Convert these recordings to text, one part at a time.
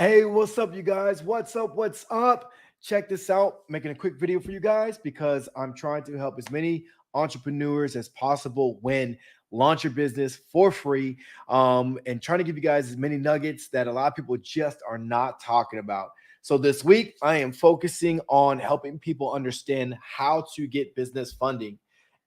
Hey, what's up, you guys? What's up? What's up? Check this out. Making a quick video for you guys because I'm trying to help as many entrepreneurs as possible launch your business for free, and trying to give you guys as many nuggets that a lot of people just are not talking about. So this week, I am focusing on helping people understand how to get business funding.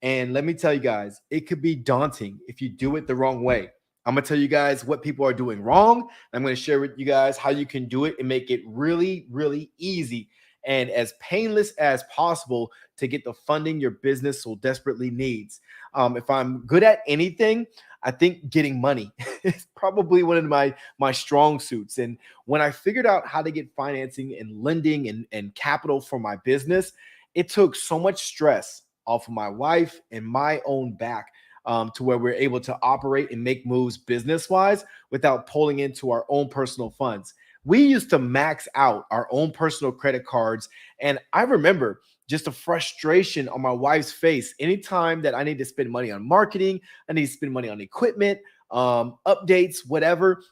And let me tell you guys, it could be daunting if you do it the wrong way. I'm gonna tell you guys what people are doing wrong. I'm going to share with you guys how you can do it and make it really, really easy and as painless as possible to get the funding your business so desperately needs. If I'm good at anything, I think getting money is probably one of my strong suits. And when I figured out how to get financing and lending and capital for my business, it took so much stress off of my wife and my own back, to where we're able to operate and make moves business wise without pulling into our own personal funds. We used to max out our own personal credit cards. And I remember just the frustration on my wife's face anytime that I need to spend money on marketing, I need to spend money on equipment, updates, whatever.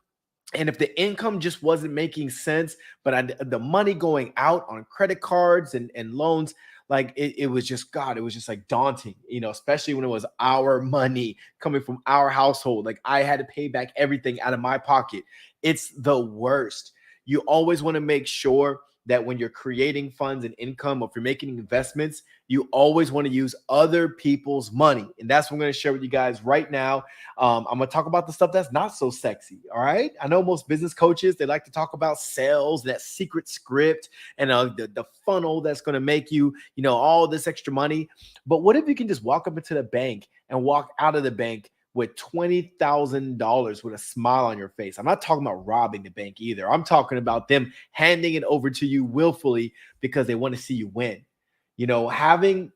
And if the income just wasn't making sense, but the money going out on credit cards and loans, like it was just God, it was just like daunting, especially when it was our money coming from our household. Like I had to pay back everything out of my pocket. It's the worst. You always want to make sure that when you're creating funds and income, or if you're making investments, you always want to use other people's money. And that's what I'm going to share with you guys right now. I'm going to talk about the stuff that's not so sexy. All right. I know most business coaches, they like to talk about sales, that secret script, and the funnel that's going to make you, all this extra money. But what if you can just walk up into the bank and walk out of the bank with $20,000 with a smile on your face? I'm not talking about robbing the bank either. I'm talking about them handing it over to you willfully because they want to see you win. Having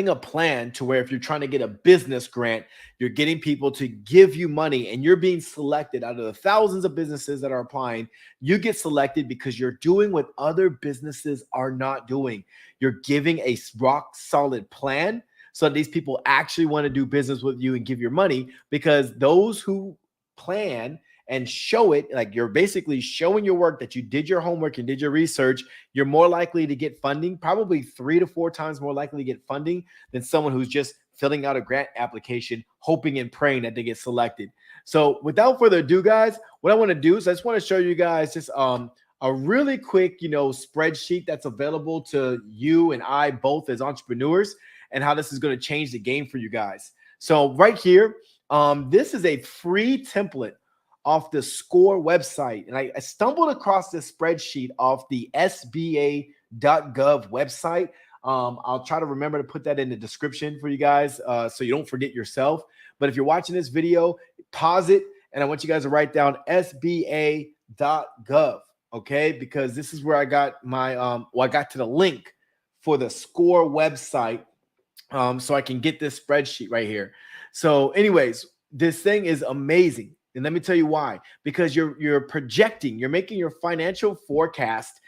a plan to where if you're trying to get a business grant, you're getting people to give you money and you're being selected out of the thousands of businesses that are applying. You get selected because you're doing what other businesses are not doing. You're giving a rock solid plan so that these people actually want to do business with you and give your money, because those who plan and show it, like you're basically showing your work that you did your homework and did your research, you're more likely to get funding, probably 3 to 4 times more likely to get funding than someone who's just filling out a grant application, hoping and praying that they get selected. So without further ado, guys, what I want to do is I just want to show you guys just a really quick, spreadsheet that's available to you and I both as entrepreneurs, and how this is going to change the game for you guys. So right here, this is a free template off the SCORE website. And I stumbled across this spreadsheet off the SBA.gov website. I'll try to remember to put that in the description for you guys, so you don't forget yourself. But if you're watching this video, pause it, and I want you guys to write down SBA.gov, okay? Because this is where I got my, I got to the link for the SCORE website, so I can get this spreadsheet right here. So anyways, this thing is amazing. And let me tell you why. Because you're projecting, you're making your financial forecast,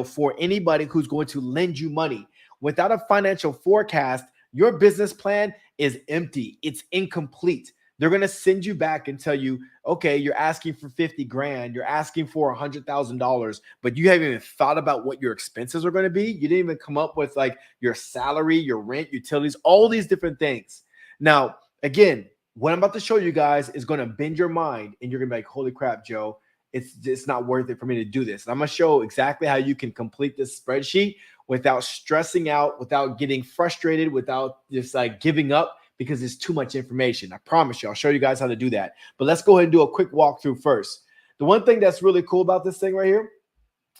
for anybody who's going to lend you money. Without a financial forecast, your business plan is empty. It's incomplete. They're going to send you back and tell you, okay, you're asking for 50 grand, you're asking for $100,000, but you haven't even thought about what your expenses are going to be. You didn't even come up with like your salary, your rent, utilities, all these different things. Now, again, what I'm about to show you guys is going to bend your mind, and you're going to be like, holy crap, Joe, it's not worth it for me to do this. And I'm going to show exactly how you can complete this spreadsheet without stressing out, without getting frustrated, without just like giving up, because it's too much information. I promise you, I'll show you guys how to do that. But let's go ahead and do a quick walkthrough first. The one thing that's really cool about this thing right here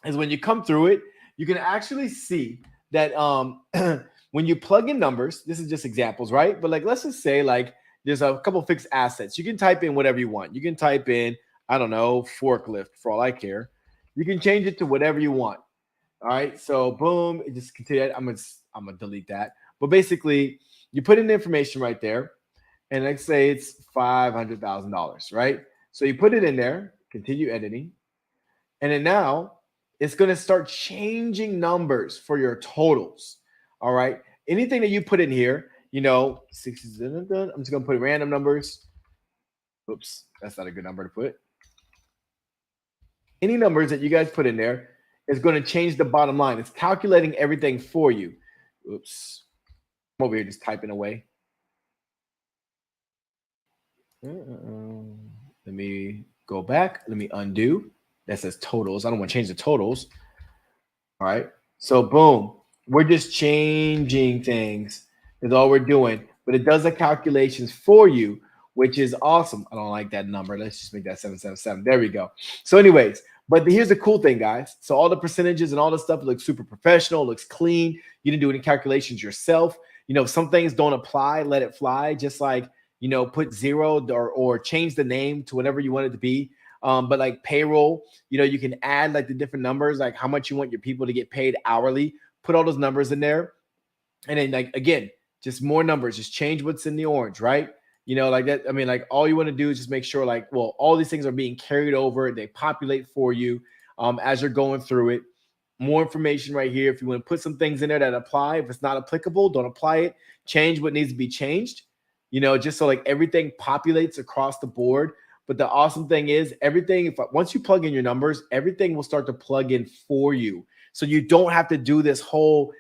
is when you come through it, you can actually see that when you plug in numbers, this is just examples, right? But like, let's just say like there's a couple fixed assets. You can type in whatever you want. You can type in, I don't know, forklift for all I care. You can change it to whatever you want. All right. So boom, it just continue. I'm gonna delete that. But basically, you put in the information right there, and let's say it's $500,000, right? So you put it in there, continue editing, and then now it's going to start changing numbers for your totals. All right. Anything that you put in here, 60, I'm just going to put random numbers. Oops, that's not a good number to put. Any numbers that you guys put in there is going to change the bottom line. It's calculating everything for you. Oops. I'm over here just typing away. Let me go back. Let me undo. That says totals. I don't want to change the totals. All right. So boom, we're just changing things is all we're doing, but it does the calculations for you, which is awesome. I don't like that number. Let's just make that 777. There we go. So anyways, but here's the cool thing, guys. So all the percentages and all the stuff looks super professional, looks clean. You didn't do any calculations yourself. Some things don't apply, let it fly. Just like, put zero or change the name to whatever you want it to be. But like payroll, you can add like the different numbers, like how much you want your people to get paid hourly, put all those numbers in there. And then like, again, just more numbers, just change what's in the orange, right? Like that. I mean, like all you want to do is just make sure like, well, all these things are being carried over. They populate for you as you're going through it. More information right here. If you want to put some things in there that apply, if it's not applicable, don't apply it. Change what needs to be changed, just so like everything populates across the board. But the awesome thing is everything, once you plug in your numbers, everything will start to plug in for you. So you don't have to do this whole,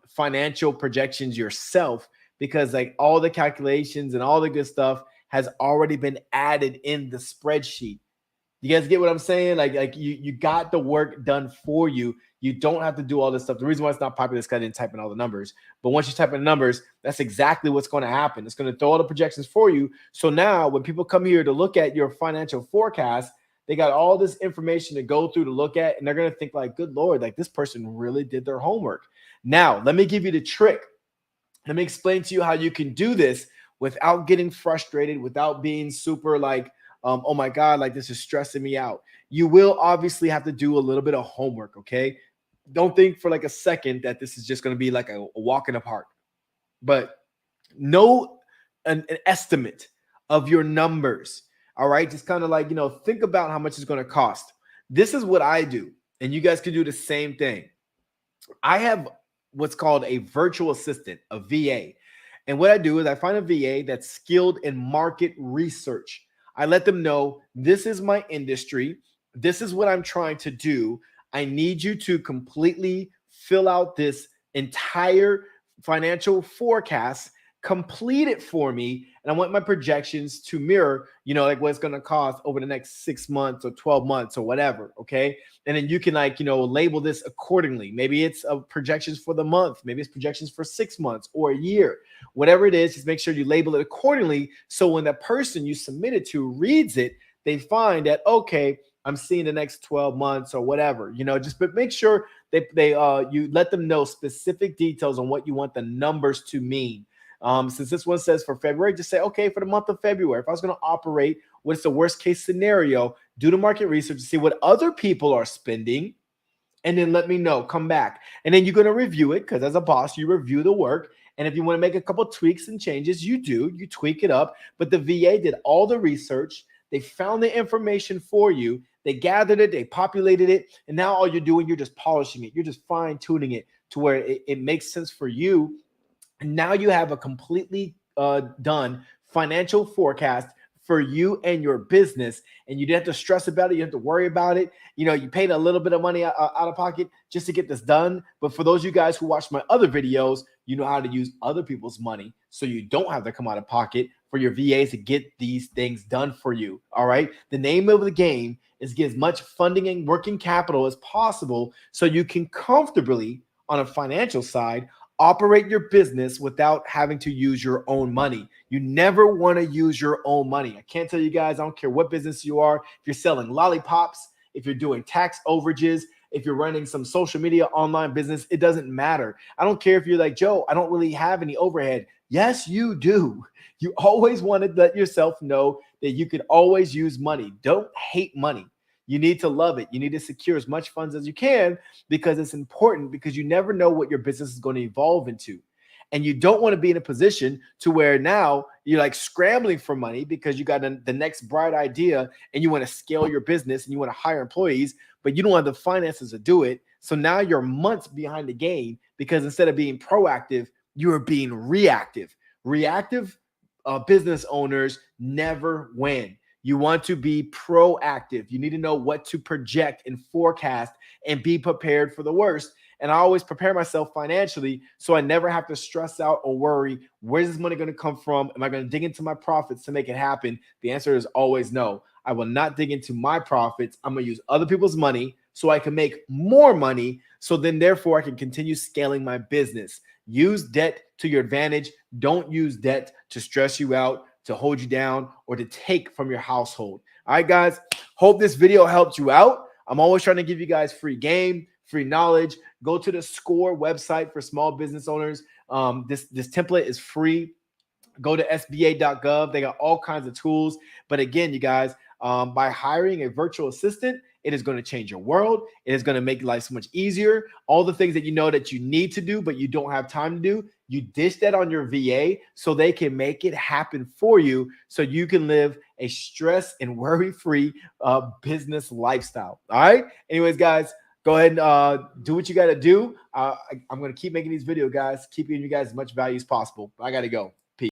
financial projections yourself, because like all the calculations and all the good stuff has already been added in the spreadsheet. You guys get what I'm saying? Like you got the work done for you. You don't have to do all this stuff. The reason why it's not popular is because I didn't type in all the numbers. But once you type in the numbers, that's exactly what's going to happen. It's going to throw all the projections for you. So now when people come here to look at your financial forecast, they got all this information to go through to look at, and they're going to think like, good Lord, like this person really did their homework. Now, let me give you the trick. Let me explain to you how you can do this without getting frustrated, without being super like, oh my God, like this is stressing me out. You will obviously have to do a little bit of homework, okay? Don't think for like a second that this is just going to be like a walk in the park. But know an estimate of your numbers, all right? Just kind of like, think about how much it's going to cost. This is what I do, and you guys can do the same thing. I have what's called a virtual assistant, a VA. And what I do is I find a VA that's skilled in market research. I let them know this is my industry. This is what I'm trying to do. I need you to completely fill out this entire financial forecast, complete it for me. And I want my projections to mirror, like what it's going to cost over the next 6 months or 12 months or whatever. Okay. And then you can like, label this accordingly. Maybe it's projections for the month. Maybe it's projections for 6 months or a year. Whatever it is, just make sure you label it accordingly. So when the person you submit it to reads it, they find that, okay, I'm seeing the next 12 months or whatever, but make sure you let them know specific details on what you want the numbers to mean. Since this one says for February, just say, okay, for the month of February, if I was going to operate, what's the worst case scenario? Do the market research to see what other people are spending, and then let me know, come back. And then you're going to review it, because as a boss, you review the work. And if you want to make a couple tweaks and changes, you tweak it up. But the VA did all the research. They found the information for you. They gathered it, they populated it. And now all you're doing, you're just polishing it. You're just fine tuning it to where it makes sense for you. And now you have a completely done financial forecast for you and your business, and you didn't have to stress about it. You didn't have to worry about it. You paid a little bit of money out of pocket just to get this done. But for those of you guys who watch my other videos, you know how to use other people's money, so you don't have to come out of pocket for your VAs to get these things done for you. All right. The name of the game is get as much funding and working capital as possible, so you can comfortably, on a financial side, operate your business without having to use your own money. You never want to use your own money. I can't tell you guys, I don't care what business you are. If you're selling lollipops, if you're doing tax overages, if you're running some social media online business, it doesn't matter. I don't care if you're like, Joe, I don't really have any overhead. Yes, you do. You always want to let yourself know that you can always use money. Don't hate money. You need to love it. You need to secure as much funds as you can, because it's important, because you never know what your business is going to evolve into. And you don't want to be in a position to where now you're like scrambling for money because you got the next bright idea and you want to scale your business and you want to hire employees, but you don't have the finances to do it. So now you're months behind the game, because instead of being proactive, you are being reactive. Reactive business owners never win. You want to be proactive. You need to know what to project and forecast and be prepared for the worst. And I always prepare myself financially so I never have to stress out or worry, where's this money going to come from? Am I going to dig into my profits to make it happen? The answer is always no. I will not dig into my profits. I'm going to use other people's money so I can make more money. So then therefore I can continue scaling my business. Use debt to your advantage. Don't use debt to stress you out, to hold you down, or to take from your household. All right, guys. Hope this video helped you out. I'm always trying to give you guys free game, free knowledge. Go to the SCORE website for small business owners. This template is free. Go to sba.gov. They got all kinds of tools. But again, you guys, by hiring a virtual assistant, it is going to change your world. It is going to make life so much easier. All the things that you know that you need to do, but you don't have time to do, you dish that on your VA so they can make it happen for you so you can live a stress and worry-free business lifestyle. All right? Anyways, guys, go ahead and do what you got to do. I'm going to keep making these videos, guys, keep giving you guys as much value as possible. I got to go.